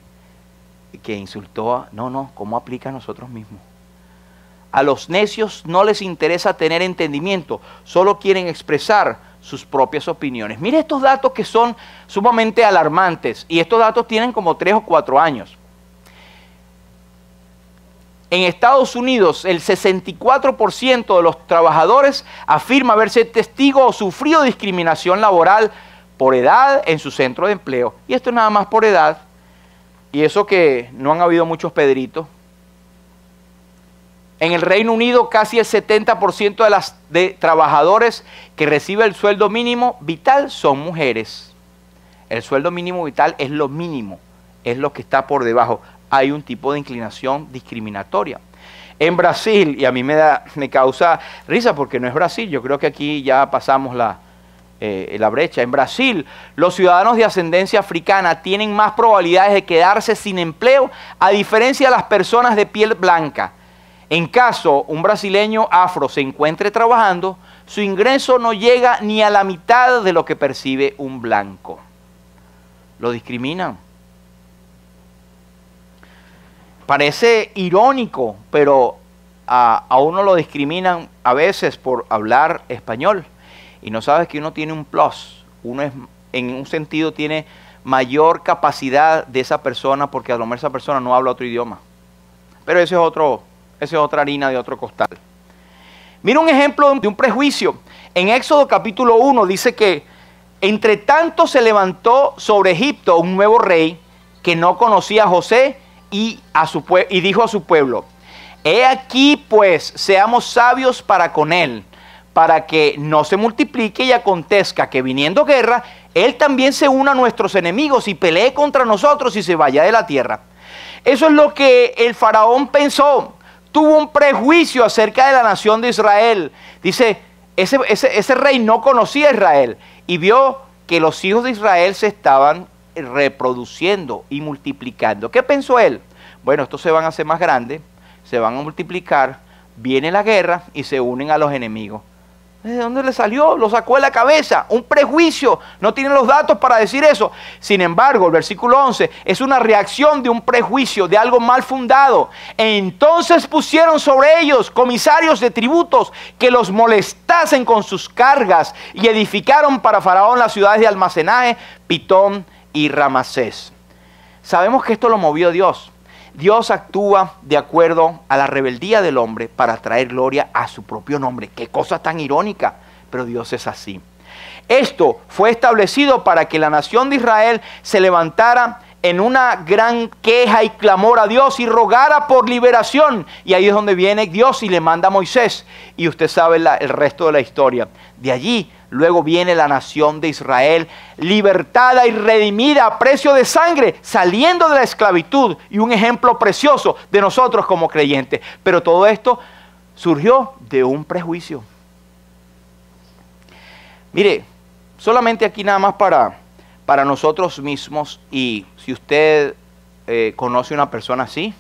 insultó a... No, ¿cómo aplica a nosotros mismos? A los necios no les interesa tener entendimiento, solo quieren expresar sus propias opiniones. Mire estos datos que son sumamente alarmantes, y estos datos tienen como 3 o 4 años. En Estados Unidos, el 64% de los trabajadores afirma haberse testigo o sufrido discriminación laboral por edad en su centro de empleo. Y esto es nada más por edad. Y eso que no han habido muchos Pedritos. En el Reino Unido, casi el 70% de trabajadores que reciben el sueldo mínimo vital son mujeres. El sueldo mínimo vital es lo mínimo, es lo que está por debajo. Hay un tipo de inclinación discriminatoria. En Brasil, y a mí me causa risa porque no es Brasil, yo creo que aquí ya pasamos la brecha. En Brasil, los ciudadanos de ascendencia africana tienen más probabilidades de quedarse sin empleo a diferencia de las personas de piel blanca. En caso un brasileño afro se encuentre trabajando, su ingreso no llega ni a la mitad de lo que percibe un blanco. Lo discriminan. Parece irónico, pero a uno lo discriminan a veces por hablar español. Y no sabes que uno tiene un plus. Uno es, en un sentido tiene mayor capacidad de esa persona porque a lo mejor esa persona no habla otro idioma. Pero esa es otra harina de otro costal. Mira un ejemplo de un prejuicio. En Éxodo capítulo 1 dice que entre tanto se levantó sobre Egipto un nuevo rey que no conocía a José y dijo a su pueblo: he aquí pues seamos sabios para con él, para que no se multiplique y acontezca que viniendo guerra, él también se una a nuestros enemigos y pelee contra nosotros y se vaya de la tierra. Eso es lo que el faraón pensó. Tuvo un prejuicio acerca de la nación de Israel. Dice, ese rey no conocía a Israel y vio que los hijos de Israel se estaban reproduciendo y multiplicando. ¿Qué pensó él? Bueno, estos se van a hacer más grandes, se van a multiplicar, viene la guerra y se unen a los enemigos. ¿De dónde le salió? Lo sacó de la cabeza. Un prejuicio. No tienen los datos para decir eso. Sin embargo, el versículo 11 es una reacción de un prejuicio, de algo mal fundado. Entonces pusieron sobre ellos comisarios de tributos que los molestasen con sus cargas y edificaron para Faraón las ciudades de almacenaje, Pitón y Ramasés. Sabemos que esto lo movió Dios. Dios actúa de acuerdo a la rebeldía del hombre para traer gloria a su propio nombre. Qué cosa tan irónica, pero Dios es así. Esto fue establecido para que la nación de Israel se levantara en una gran queja y clamor a Dios y rogara por liberación. Y ahí es donde viene Dios y le manda a Moisés. Y usted sabe el resto de la historia. De allí luego viene la nación de Israel libertada y redimida a precio de sangre, saliendo de la esclavitud, y un ejemplo precioso de nosotros como creyentes. Pero todo esto surgió de un prejuicio. Mire, solamente aquí nada más para nosotros mismos, y si usted conoce una persona así,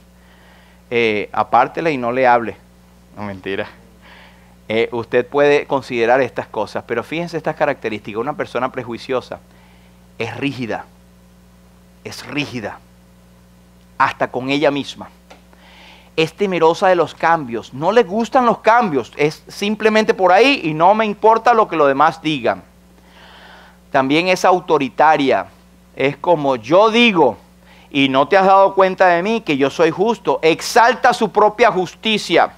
apártela y no le hable. No, mentira. Usted puede considerar estas cosas, pero fíjense estas características. Una persona prejuiciosa es rígida, hasta con ella misma. Es temerosa de los cambios, no le gustan los cambios, es simplemente por ahí y no me importa lo que los demás digan. También es autoritaria, es como yo digo y no te has dado cuenta de mí que yo soy justo, exalta su propia justicia.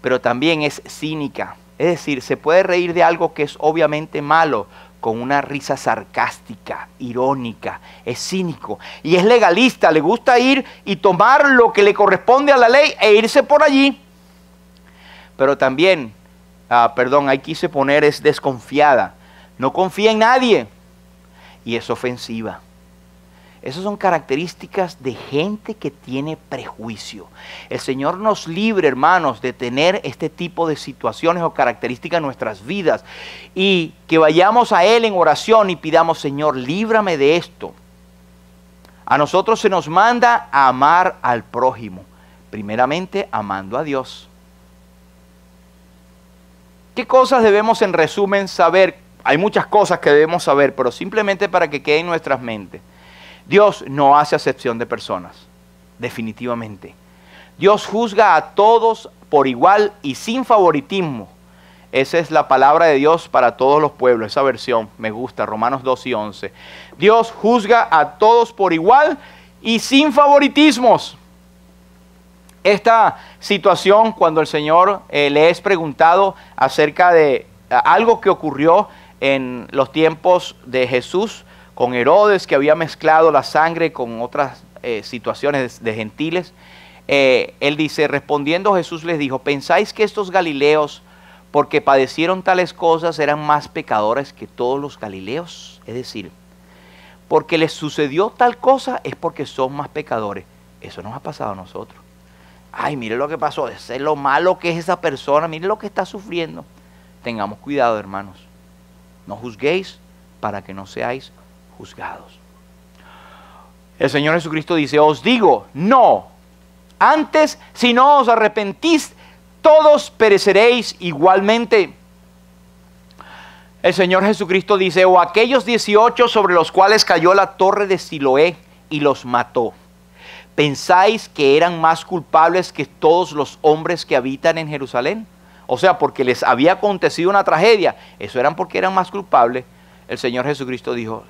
Pero también es cínica, es decir, se puede reír de algo que es obviamente malo con una risa sarcástica, irónica, es cínico y es legalista, le gusta ir y tomar lo que le corresponde a la ley e irse por allí. Pero también, ahí quise poner es desconfiada, no confía en nadie y es ofensiva. Esas son características de gente que tiene prejuicio. El Señor nos libre, hermanos, de tener este tipo de situaciones o características en nuestras vidas. Y que vayamos a Él en oración y pidamos: Señor, líbrame de esto. A nosotros se nos manda a amar al prójimo. Primeramente, amando a Dios. ¿Qué cosas debemos, en resumen, saber? Hay muchas cosas que debemos saber, pero simplemente para que quede en nuestras mentes. Dios no hace acepción de personas, definitivamente. Dios juzga a todos por igual y sin favoritismo. Esa es la palabra de Dios para todos los pueblos. Esa versión me gusta, Romanos 2 y 11. Dios juzga a todos por igual y sin favoritismos. Esta situación, cuando el Señor le es preguntado acerca de algo que ocurrió en los tiempos de Jesús, con Herodes, que había mezclado la sangre con otras situaciones de gentiles, él dice, respondiendo Jesús les dijo: ¿pensáis que estos galileos, porque padecieron tales cosas, eran más pecadores que todos los galileos? Es decir, porque les sucedió tal cosa es porque son más pecadores. Eso nos ha pasado a nosotros. Ay, mire lo que pasó, es lo malo que es esa persona, mire lo que está sufriendo. Tengamos cuidado, hermanos. No juzguéis para que no seáis juzgados. El Señor Jesucristo dice: os digo, no, antes si no os arrepentís, todos pereceréis igualmente. El Señor Jesucristo dice, o aquellos 18 sobre los cuales cayó la torre de Siloé y los mató, ¿pensáis que eran más culpables que todos los hombres que habitan en Jerusalén? O sea, porque les había acontecido una tragedia, eso eran porque eran más culpables. El Señor Jesucristo dijo,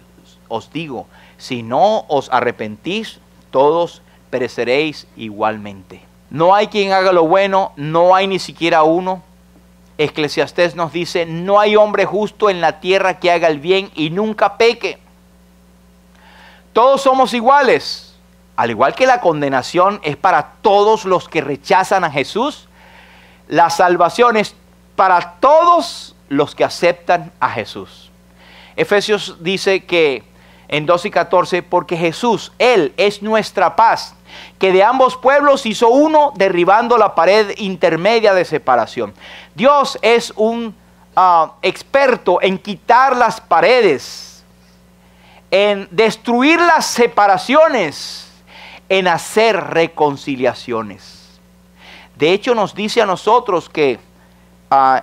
os digo, si no os arrepentís, todos pereceréis igualmente. No hay quien haga lo bueno, no hay ni siquiera uno. Eclesiastés nos dice, no hay hombre justo en la tierra que haga el bien y nunca peque. Todos somos iguales. Al igual que la condenación es para todos los que rechazan a Jesús, la salvación es para todos los que aceptan a Jesús. Efesios dice que en 2:14, porque Jesús, Él es nuestra paz, que de ambos pueblos hizo uno, derribando la pared intermedia de separación. Dios es un experto en quitar las paredes, en destruir las separaciones, en hacer reconciliaciones. De hecho, nos dice a nosotros que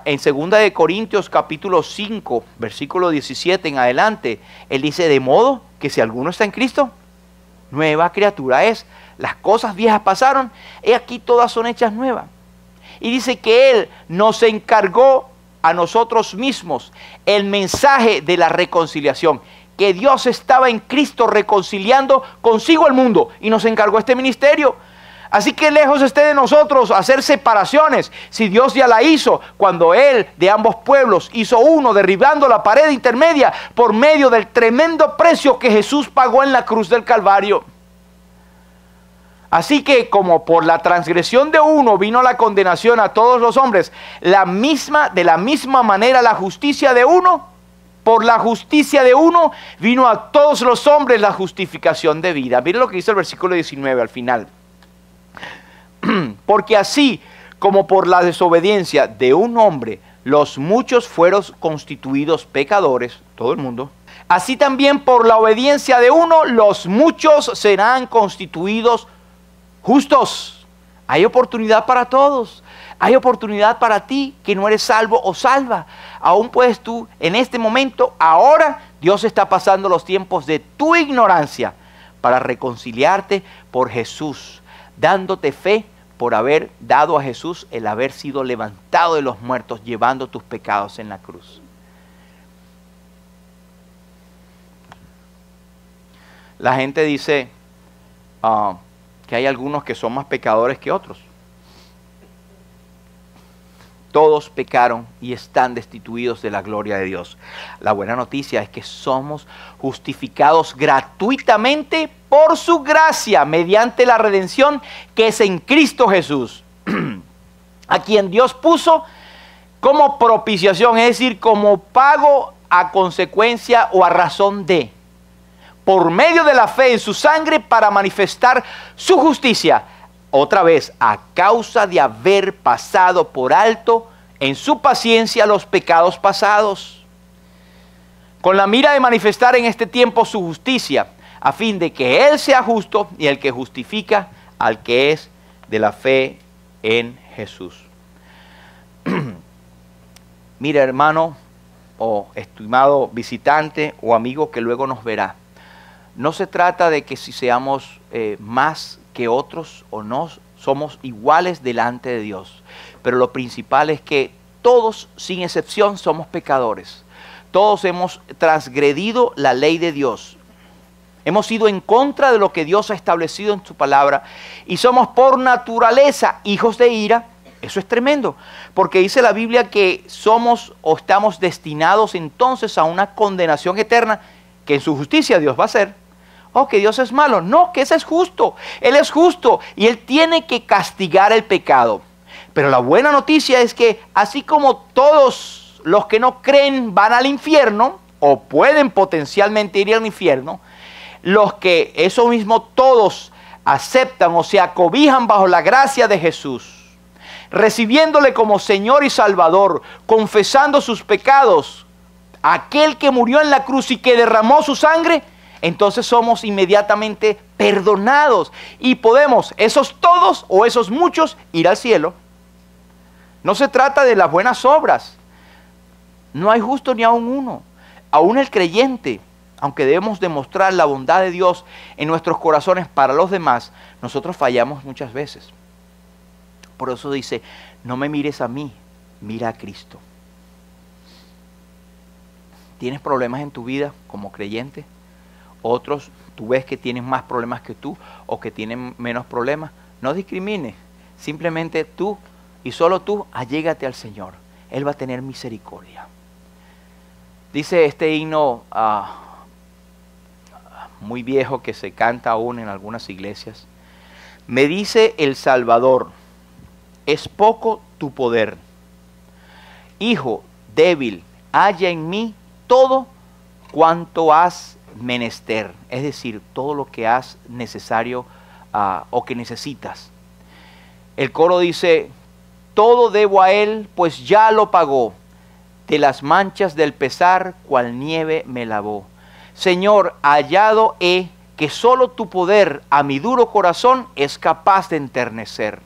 en 2 Corintios capítulo 5, versículo 17 en adelante, Él dice, de modo que si alguno está en Cristo, nueva criatura es. Las cosas viejas pasaron, y aquí todas son hechas nuevas. Y dice que Él nos encargó a nosotros mismos el mensaje de la reconciliación, que Dios estaba en Cristo reconciliando consigo el mundo, y nos encargó este ministerio. Así que lejos esté de nosotros hacer separaciones, si Dios ya la hizo, cuando Él de ambos pueblos hizo uno, derribando la pared intermedia por medio del tremendo precio que Jesús pagó en la cruz del Calvario. Así que como por la transgresión de uno vino la condenación a todos los hombres, de la misma manera la justicia de uno, por la justicia de uno vino a todos los hombres la justificación de vida. Mire lo que dice el versículo 19 al final. Porque así como por la desobediencia de un hombre los muchos fueron constituidos pecadores, todo el mundo, así también por la obediencia de uno los muchos serán constituidos justos. Hay oportunidad para todos. Hay oportunidad para ti que no eres salvo o salva. Aún puedes tú en este momento, ahora Dios está pasando los tiempos de tu ignorancia para reconciliarte por Jesús, dándote fe por haber dado a Jesús el haber sido levantado de los muertos, llevando tus pecados en la cruz. La gente dice que hay algunos que son más pecadores que otros. Todos pecaron y están destituidos de la gloria de Dios. La buena noticia es que somos justificados gratuitamente por su gracia, mediante la redención que es en Cristo Jesús, a quien Dios puso como propiciación, es decir, como pago a consecuencia o a razón de, por medio de la fe en su sangre, para manifestar su justicia, otra vez, a causa de haber pasado por alto en su paciencia los pecados pasados, con la mira de manifestar en este tiempo su justicia, a fin de que Él sea justo y el que justifica al que es de la fe en Jesús. Mira, hermano o estimado visitante o amigo que luego nos verá, no se trata de que si seamos más que otros o no, somos iguales delante de Dios. Pero lo principal es que todos, sin excepción, somos pecadores. Todos hemos transgredido la ley de Dios. Hemos ido en contra de lo que Dios ha establecido en su palabra. Y somos por naturaleza hijos de ira. Eso es tremendo. Porque dice la Biblia que somos o estamos destinados entonces a una condenación eterna que en su justicia Dios va a hacer. Oh, que Dios es malo. No, que ese es justo. Él es justo y Él tiene que castigar el pecado. Pero la buena noticia es que así como todos los que no creen van al infierno, o pueden potencialmente ir al infierno, los que eso mismo todos aceptan o se acobijan bajo la gracia de Jesús, recibiéndole como Señor y Salvador, confesando sus pecados, aquel que murió en la cruz y que derramó su sangre, entonces somos inmediatamente perdonados y podemos, esos todos o esos muchos, ir al cielo. No se trata de las buenas obras. No hay justo ni aun uno. Aún el creyente, aunque debemos demostrar la bondad de Dios en nuestros corazones para los demás, nosotros fallamos muchas veces. Por eso dice, no me mires a mí, mira a Cristo. ¿Tienes problemas en tu vida como creyente? Otros, tú ves que tienen más problemas que tú o que tienen menos problemas. No discrimines. Simplemente tú y solo tú allégate al Señor. Él va a tener misericordia. Dice este himno muy viejo que se canta aún en algunas iglesias. Me dice el Salvador, es poco tu poder. Hijo débil, halla en mí todo cuanto has menester. Es decir, todo lo que has necesario o que necesitas. El coro dice, todo debo a Él, pues ya lo pagó. De las manchas del pesar, cual nieve me lavó. Señor, hallado he que solo tu poder a mi duro corazón es capaz de enternecer.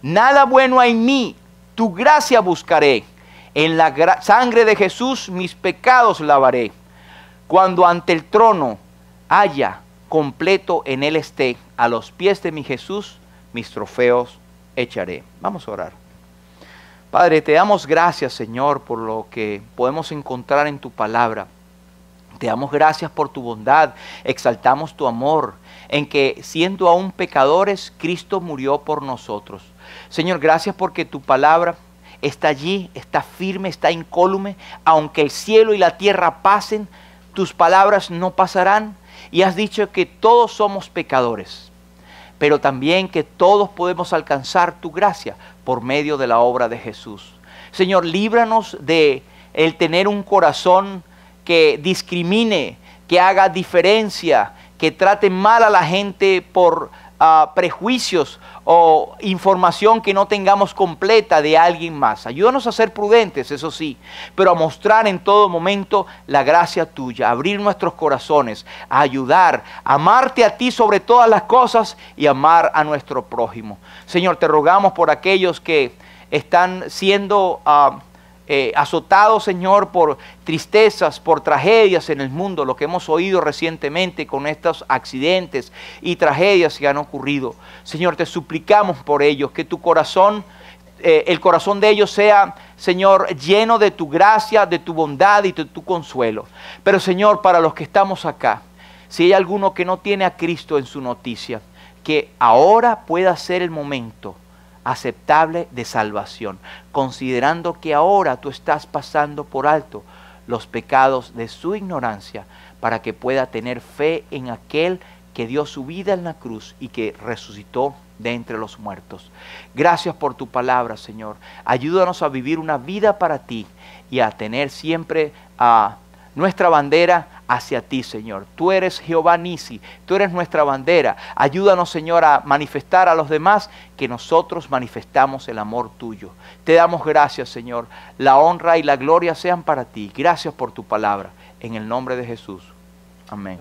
Nada bueno hay en mí, tu gracia buscaré. En la sangre de Jesús mis pecados lavaré. Cuando ante el trono haya completo en él esté, a los pies de mi Jesús mis trofeos echaré. Vamos a orar. Padre, te damos gracias, Señor, por lo que podemos encontrar en tu palabra. Te damos gracias por tu bondad, exaltamos tu amor, en que siendo aún pecadores, Cristo murió por nosotros. Señor, gracias porque tu palabra está allí, está firme, está incólume. Aunque el cielo y la tierra pasen, tus palabras no pasarán. Y has dicho que todos somos pecadores, pero también que todos podemos alcanzar tu gracia por medio de la obra de Jesús. Señor, líbranos de el tener un corazón que discrimine, que haga diferencia, que trate mal a la gente por prejuicios o información que no tengamos completa de alguien más. Ayúdanos a ser prudentes, eso sí, pero a mostrar en todo momento la gracia tuya, abrir nuestros corazones, a ayudar, a amarte a ti sobre todas las cosas y amar a nuestro prójimo. Señor, te rogamos por aquellos que están siendo azotados, Señor, por tristezas, por tragedias en el mundo, lo que hemos oído recientemente con estos accidentes y tragedias que han ocurrido. Señor, te suplicamos por ellos, que tu corazón, el corazón de ellos sea, Señor, lleno de tu gracia, de tu bondad y de tu consuelo. Pero, Señor, para los que estamos acá, si hay alguno que no tiene a Cristo en su noticia, que ahora pueda ser el momento aceptable de salvación, considerando que ahora tú estás pasando por alto los pecados de su ignorancia, para que pueda tener fe en aquel que dio su vida en la cruz y que resucitó de entre los muertos. Gracias por tu palabra, Señor. Ayúdanos a vivir una vida para ti y a tener siempre nuestra bandera hacia ti, Señor. Tú eres Jehová Nisi, tú eres nuestra bandera. Ayúdanos, Señor, a manifestar a los demás que nosotros manifestamos el amor tuyo. Te damos gracias, Señor. La honra y la gloria sean para ti. Gracias por tu palabra. En el nombre de Jesús. Amén.